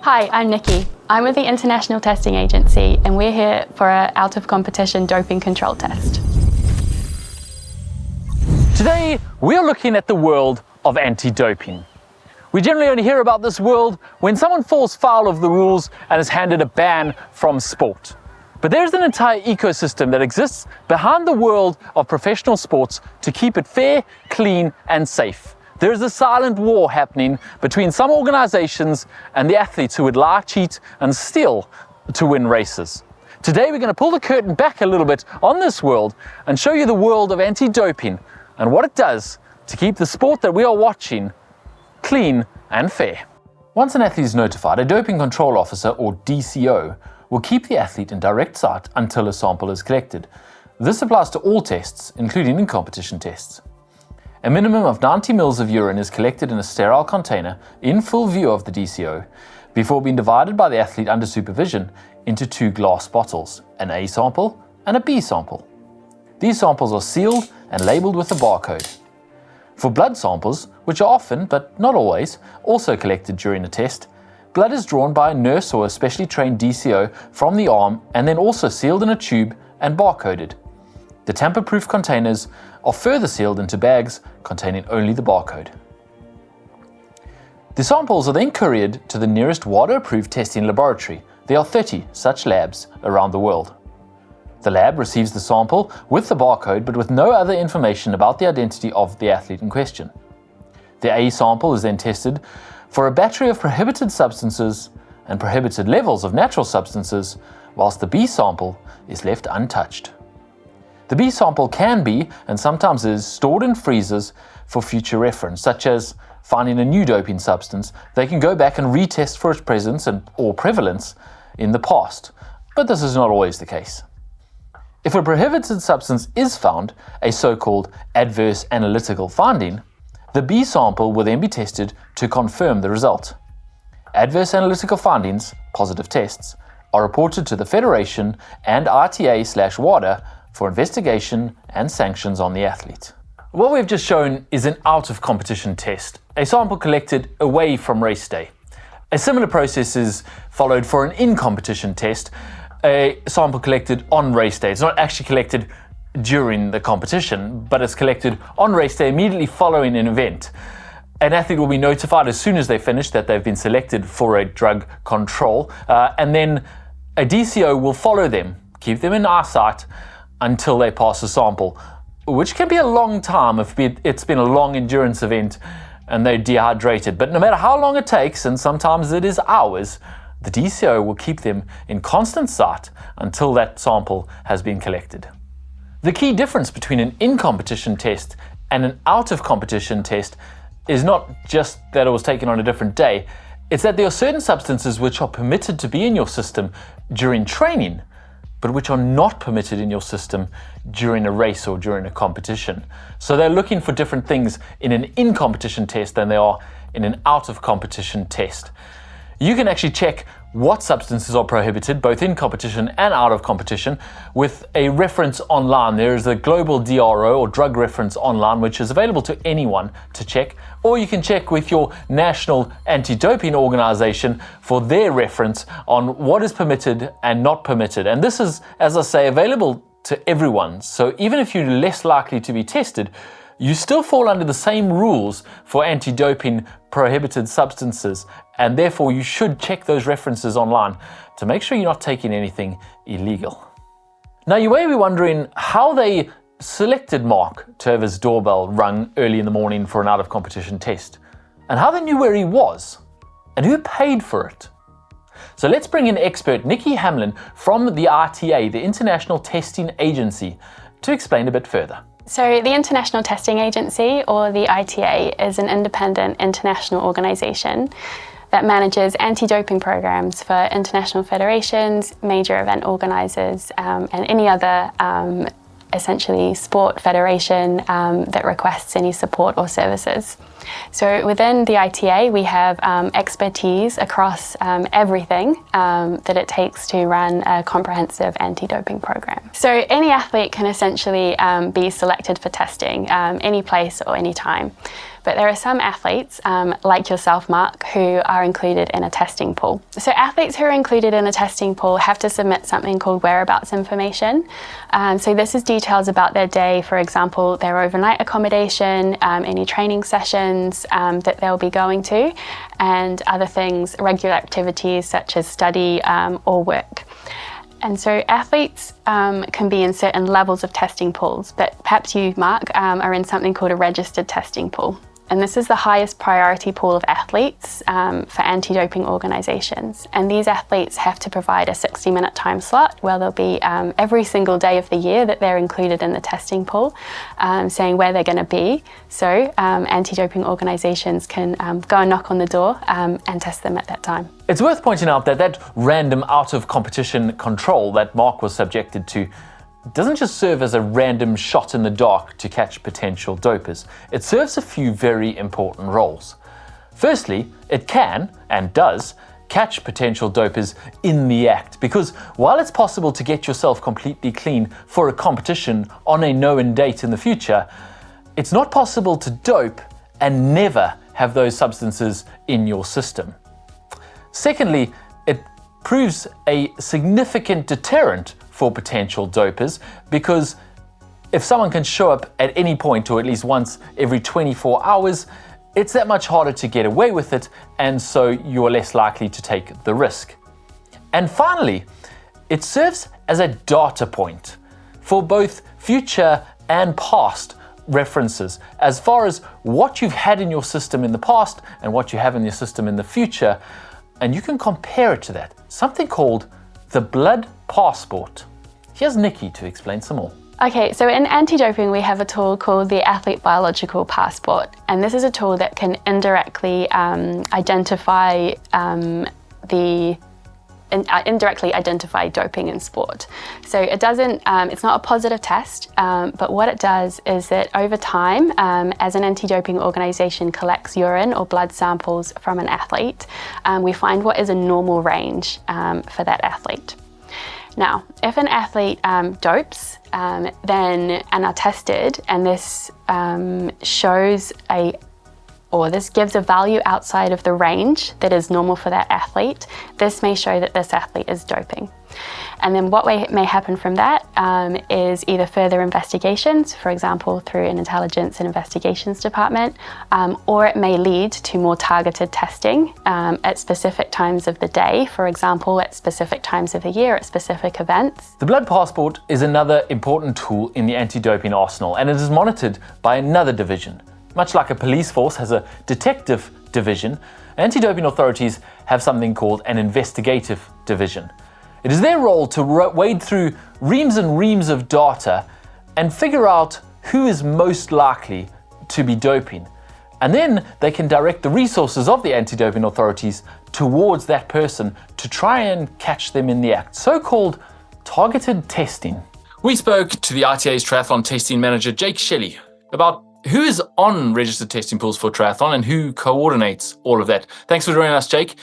Hi, I'm Nikki. I'm with the International Testing Agency and we're here for an out-of-competition doping control test. Today, we are looking at the world of anti-doping. We generally only hear about this world when someone falls foul of the rules and is handed a ban from sport. But there's an entire ecosystem that exists behind the world of professional sports to keep it fair, clean, and safe. There's a silent war happening between some organizations and the athletes who would lie, cheat, and steal to win races. Today, we're going to pull the curtain back a little bit on this world and show you the world of anti-doping and what it does to keep the sport that we are watching clean and fair. Once an athlete is notified, a doping control officer, or DCO, will keep the athlete in direct sight until a sample is collected. This applies to all tests, including in-competition tests. A minimum of 90 ml of urine is collected in a sterile container in full view of the DCO before being divided by the athlete under supervision into 2 glass bottles, an A sample and a B sample. These samples are sealed and labeled with a barcode. For blood samples, which are often, but not always, also collected during a test, blood is drawn by a nurse or a specially trained DCO from the arm and then also sealed in a tube and barcoded. The tamper-proof containers are further sealed into bags containing only the barcode. The samples are then couriered to the nearest WADA-approved testing laboratory. There are 30 such labs around the world. The lab receives the sample with the barcode but with no other information about the identity of the athlete in question. The A sample is then tested for a battery of prohibited substances and prohibited levels of natural substances, whilst the B sample is left untouched. The B sample can be, and sometimes is, stored in freezers for future reference, such as finding a new doping substance. They can go back and retest for its presence or prevalence in the past, but this is not always the case. If a prohibited substance is found, a so-called adverse analytical finding, the B sample will then be tested to confirm the result. Adverse analytical findings, positive tests, are reported to the Federation and RTA/WADA for investigation and sanctions on the athlete. What we've just shown is an out-of-competition test, a sample collected away from race day. A similar process is followed for an in-competition test, a sample collected on race day. It's not actually collected during the competition, but it's collected on race day immediately following an event. An athlete will be notified as soon as they finish that they've been selected for a drug control, and then a DCO will follow them, keep them in eyesight until they pass a sample, which can be a long time if it's been a long endurance event and they're dehydrated. But no matter how long it takes, and sometimes it is hours, the DCO will keep them in constant sight until that sample has been collected. The key difference between an in-competition test and an out-of-competition test is not just that it was taken on a different day, it's that there are certain substances which are permitted to be in your system during training, but which are not permitted in your system during a race or during a competition. So they're looking for different things in an in-competition test than they are in an out-of-competition test. You can actually check what substances are prohibited, both in competition and out of competition, with a reference online. There is a global DRO, or drug reference online, which is available to anyone to check, or you can check with your national anti-doping organization for their reference on what is permitted and not permitted. And this is, as I say, available to everyone. So even if you're less likely to be tested, you still fall under the same rules for anti-doping prohibited substances, and therefore you should check those references online to make sure you're not taking anything illegal. Now you may be wondering how they selected Mark to have his doorbell rung early in the morning for an out-of-competition test, and how they knew where he was, and who paid for it. So let's bring in expert Nikki Hamblin from the RTA, the International Testing Agency, to explain a bit further. So the International Testing Agency, or the ITA, is an independent international organisation that manages anti-doping programs for international federations, major event organisers, and any other essentially sport federation that requests any support or services. So within the ITA, we have expertise across everything that it takes to run a comprehensive anti-doping program. So any athlete can essentially be selected for testing any place or any time. But there are some athletes, like yourself, Mark, who are included in a testing pool. So athletes who are included in a testing pool have to submit something called whereabouts information. So this is details about their day, for example, their overnight accommodation, any training sessions that they'll be going to, and other things, regular activities such as study or work. And so athletes can be in certain levels of testing pools, but perhaps you, Mark, are in something called a registered testing pool. And this is the highest priority pool of athletes for anti-doping organisations. And these athletes have to provide a 60-minute time slot where they'll be every single day of the year that they're included in the testing pool, saying where they're going to be. So anti-doping organisations can go and knock on the door and test them at that time. It's worth pointing out that that random out-of-competition control that Mark was subjected to doesn't just serve as a random shot in the dark to catch potential dopers. It serves a few very important roles. Firstly, it can, and does, catch potential dopers in the act, because while it's possible to get yourself completely clean for a competition on a known date in the future, it's not possible to dope and never have those substances in your system. Secondly, it proves a significant deterrent for potential dopers, because if someone can show up at any point or at least once every 24 hours, it's that much harder to get away with it, and so you're less likely to take the risk. And finally, it serves as a data point for both future and past references as far as what you've had in your system in the past and what you have in your system in the future, and you can compare it to that, something called the blood passport. Here's Nikki to explain some more. Okay, so in anti-doping we have a tool called the athlete biological passport, and this is a tool that can indirectly identify doping in sport. So it doesn't, it's not a positive test, but what it does is that over time, as an anti-doping organisation collects urine or blood samples from an athlete, we find what is a normal range for that athlete. Now, if an athlete dopes and are tested, and this this gives a value outside of the range that is normal for that athlete, this may show that this athlete is doping. And then what may happen from that is either further investigations, for example, through an intelligence and investigations department, or it may lead to more targeted testing at specific times of the day, for example, at specific times of the year, at specific events. The blood passport is another important tool in the anti-doping arsenal, and it is monitored by another division. Much like a police force has a detective division, anti-doping authorities have something called an investigative division. It is their role to wade through reams and reams of data and figure out who is most likely to be doping. And then they can direct the resources of the anti-doping authorities towards that person to try and catch them in the act, so-called targeted testing. We spoke to the ITA's triathlon testing manager, Shelley, about who is on registered testing pools for triathlon and who coordinates all of that. Thanks for joining us, Jake.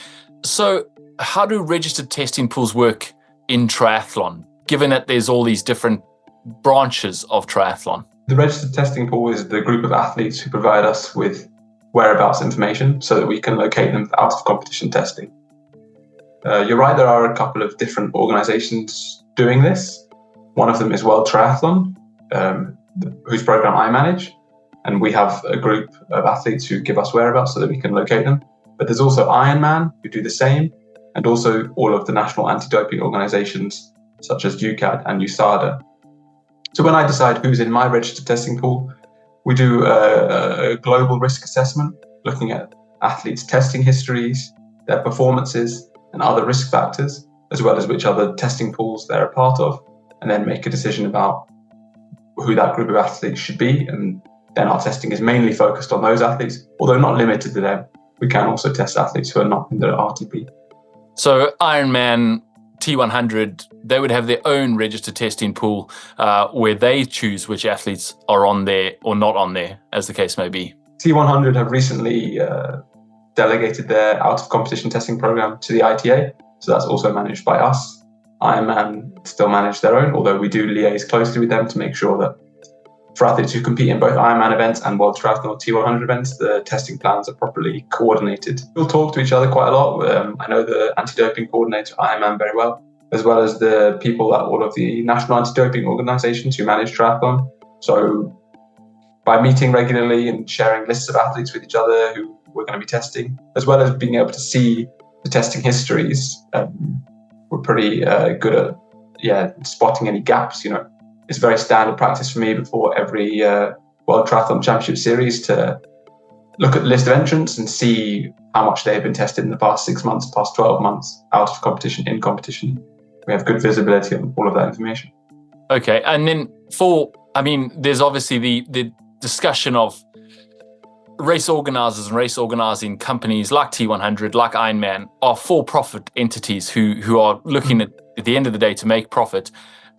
So how do registered testing pools work in triathlon, given that there's all these different branches of triathlon? The registered testing pool is the group of athletes who provide us with whereabouts information so that we can locate them for out-of-competition testing. You're right, there are a couple of different organisations doing this. One of them is World Triathlon, whose program I manage. And we have a group of athletes who give us whereabouts so that we can locate them. But there's also Ironman, who do the same, and also all of the national anti-doping organisations, such as UCAD and USADA. So when I decide who's in my registered testing pool, we do a global risk assessment, looking at athletes' testing histories, their performances, and other risk factors, as well as which other testing pools they're a part of, and then make a decision about who that group of athletes should be. And then our testing is mainly focused on those athletes, although not limited to them. We can also test athletes who are not in the RTP. So Ironman, T100, they would have their own registered testing pool where they choose which athletes are on there or not on there, as the case may be. T100 have recently delegated their out-of-competition testing program to the ITA, so that's also managed by us. Ironman still manage their own, although we do liaise closely with them to make sure that for athletes who compete in both Ironman events and World Triathlon or T100 events, the testing plans are properly coordinated. We'll talk to each other quite a lot. I know the anti-doping coordinator at Ironman very well as the people at all of the national anti-doping organisations who manage triathlon. So by meeting regularly and sharing lists of athletes with each other who we're going to be testing, as well as being able to see the testing histories, we're pretty good at spotting any gaps. It's very standard practice for me before every World Triathlon Championship Series to look at the list of entrants and see how much they've been tested in the past 6 months, past 12 months, out of competition, in competition. We have good visibility on all of that information. Okay, and then there's obviously the discussion of race organisers and race organising companies like T100, like Ironman, are for-profit entities who are looking at the end of the day to make profit,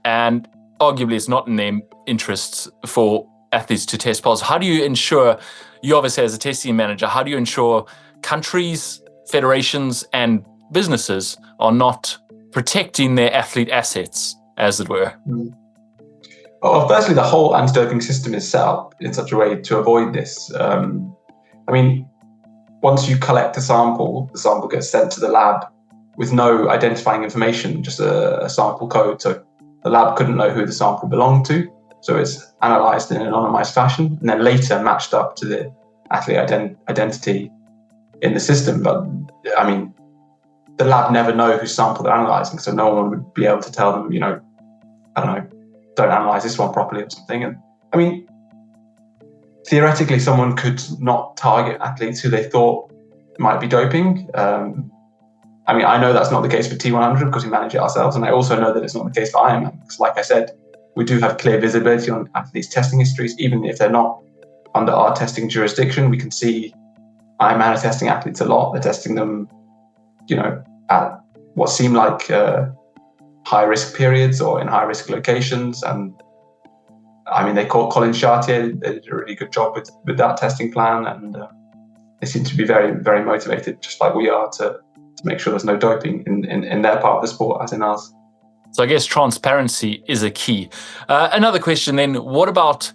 and arguably it's not in their interests for athletes to test positive. How do you ensure, you obviously as a testing manager, how do you ensure countries, federations and businesses are not protecting their athlete assets, as it were? Well, firstly, the whole anti-doping system is set up in such a way to avoid this. Once you collect a sample, the sample gets sent to the lab with no identifying information, just a sample code. So the lab couldn't know who the sample belonged to. So it's analysed in an anonymised fashion and then later matched up to the athlete identity in the system. But the lab never know whose sample they're analysing, so no one would be able to tell them, don't analyse this one properly or something. And theoretically, someone could not target athletes who they thought might be doping. I know that's not the case for T100 because we manage it ourselves, and I also know that it's not the case for Ironman because, like I said, we do have clear visibility on athletes' testing histories, even if they're not under our testing jurisdiction. We can see Ironman are testing athletes a lot. They're testing them, at what seem like high-risk periods or in high-risk locations. And they caught Colin Chartier. They did a really good job with that testing plan, and they seem to be very, very motivated, just like we are, to make sure there's no doping in their part of the sport as in ours. So I guess transparency is a key. Another question then, what about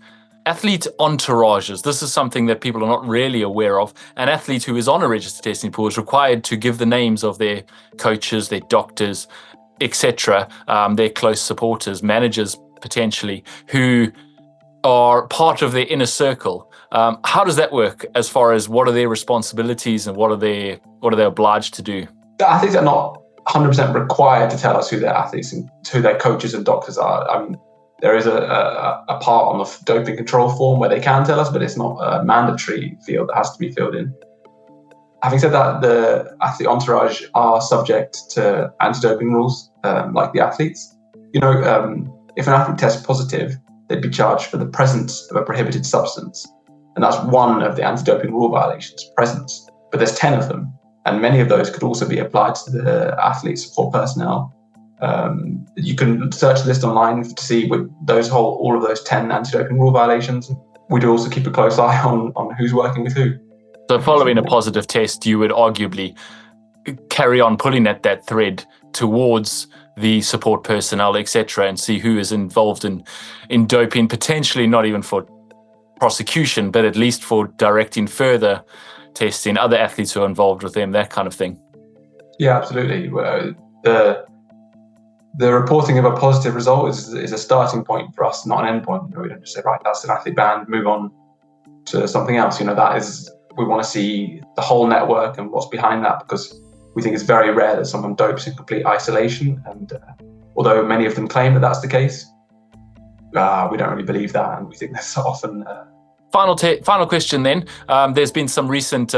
athlete entourages? This is something that people are not really aware of. An athlete who is on a registered testing pool is required to give the names of their coaches, their doctors, etc., their close supporters, managers potentially, who are part of their inner circle. How does that work as far as what are their responsibilities and what are they obliged to do? The athletes are not 100% required to tell us who their athletes and who their coaches and doctors are. There is a part on the doping control form where they can tell us, but it's not a mandatory field that has to be filled in. Having said that, the athlete entourage are subject to anti-doping rules, like the athletes. If an athlete tests positive, they'd be charged for the presence of a prohibited substance. And that's one of the anti-doping rule violations, presence. But there's 10 of them. And many of those could also be applied to the athlete's support personnel. You can search the list online to see with all of those 10 anti-doping rule violations. We do also keep a close eye on who's working with who. So following a positive test, you would arguably carry on pulling at that thread towards the support personnel, etc., and see who is involved in doping, potentially not even for prosecution, but at least for directing further testing, other athletes who are involved with them, that kind of thing. Yeah, absolutely. The reporting of a positive result is a starting point for us, not an end point. We don't just say, right, that's an athlete banned, move on to something else. We want to see the whole network and what's behind that, because we think it's very rare that someone dopes in complete isolation. And although many of them claim that that's the case, we don't really believe that, and we think there's often. Final question then. There's been some recent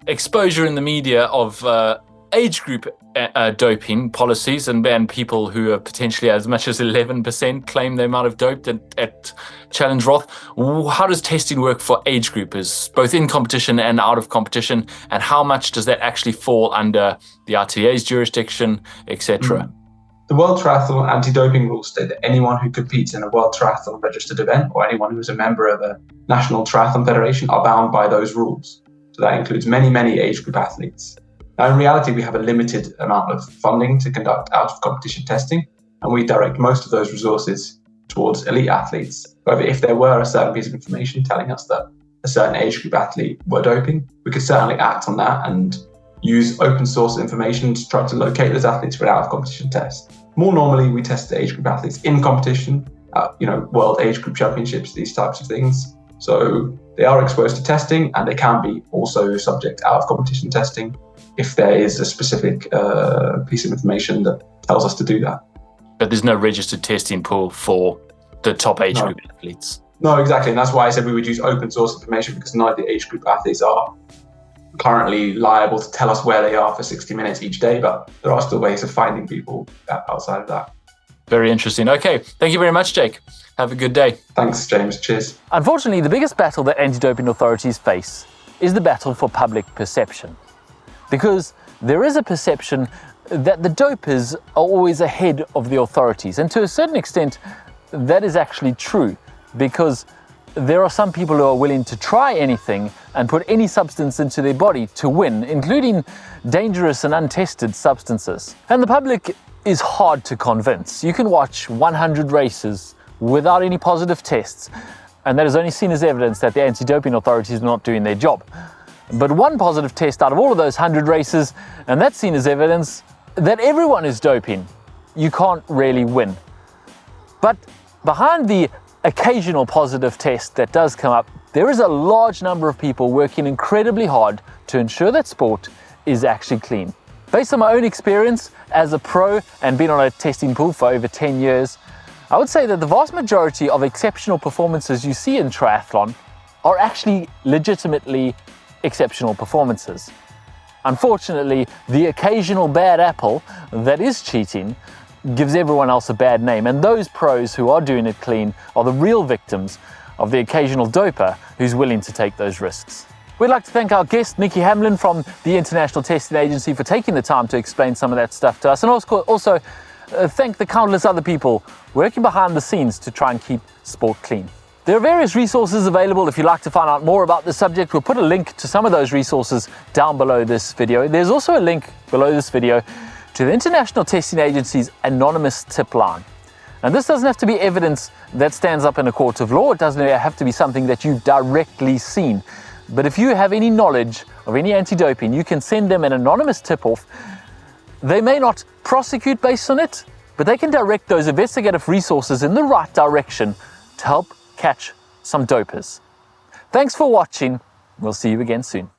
exposure in the media of age group doping policies and people who are potentially as much as 11% claim they might have doped at Challenge Roth. How does testing work for age groupers, both in competition and out of competition, and how much does that actually fall under the RTA's jurisdiction, etc.? The World Triathlon anti-doping rules state that anyone who competes in a World Triathlon registered event or anyone who is a member of a national triathlon federation are bound by those rules. So that includes many, many age group athletes. Now, in reality, we have a limited amount of funding to conduct out-of-competition testing, and we direct most of those resources towards elite athletes. However, if there were a certain piece of information telling us that a certain age group athlete were doping, we could certainly act on that and use open source information to try to locate those athletes for an out of competition test. More normally, we test the age group athletes in competition, world age group championships, these types of things. So they are exposed to testing, and they can be also subject out of competition testing if there is a specific piece of information that tells us to do that. But there's no registered testing pool for the top age group athletes. No, exactly. And that's why I said we would use open source information, because none of the age group athletes are currently liable to tell us where they are for 60 minutes each day, but there are still ways of finding people outside of that. Very interesting. Okay, thank you very much, Jake. Have a good day. Thanks, James. Cheers. Unfortunately, the biggest battle that anti-doping authorities face is the battle for public perception. Because there is a perception that the dopers are always ahead of the authorities. And to a certain extent, that is actually true, because there are some people who are willing to try anything and put any substance into their body to win, including dangerous and untested substances. And the public is hard to convince. You can watch 100 races without any positive tests, and that is only seen as evidence that the anti-doping authorities are not doing their job. But one positive test out of all of those 100 races, and that's seen as evidence that everyone is doping. You can't really win. But behind the occasional positive test that does come up, there is a large number of people working incredibly hard to ensure that sport is actually clean. Based on my own experience as a pro and being on a testing pool for over 10 years, I would say that the vast majority of exceptional performances you see in triathlon are actually legitimately exceptional performances. Unfortunately, the occasional bad apple that is cheating gives everyone else a bad name, and those pros who are doing it clean are the real victims of the occasional doper who's willing to take those risks. We'd like to thank our guest, Nikki Hamblin from the International Testing Agency, for taking the time to explain some of that stuff to us, and also thank the countless other people working behind the scenes to try and keep sport clean. There are various resources available if you'd like to find out more about this subject. We'll put a link to some of those resources down below this video. There's also a link below this video to the International Testing Agency's anonymous tip line. And this doesn't have to be evidence that stands up in a court of law. It doesn't have to be something that you've directly seen. But if you have any knowledge of any anti-doping, you can send them an anonymous tip-off. They may not prosecute based on it, but they can direct those investigative resources in the right direction to help catch some dopers. Thanks for watching. We'll see you again soon.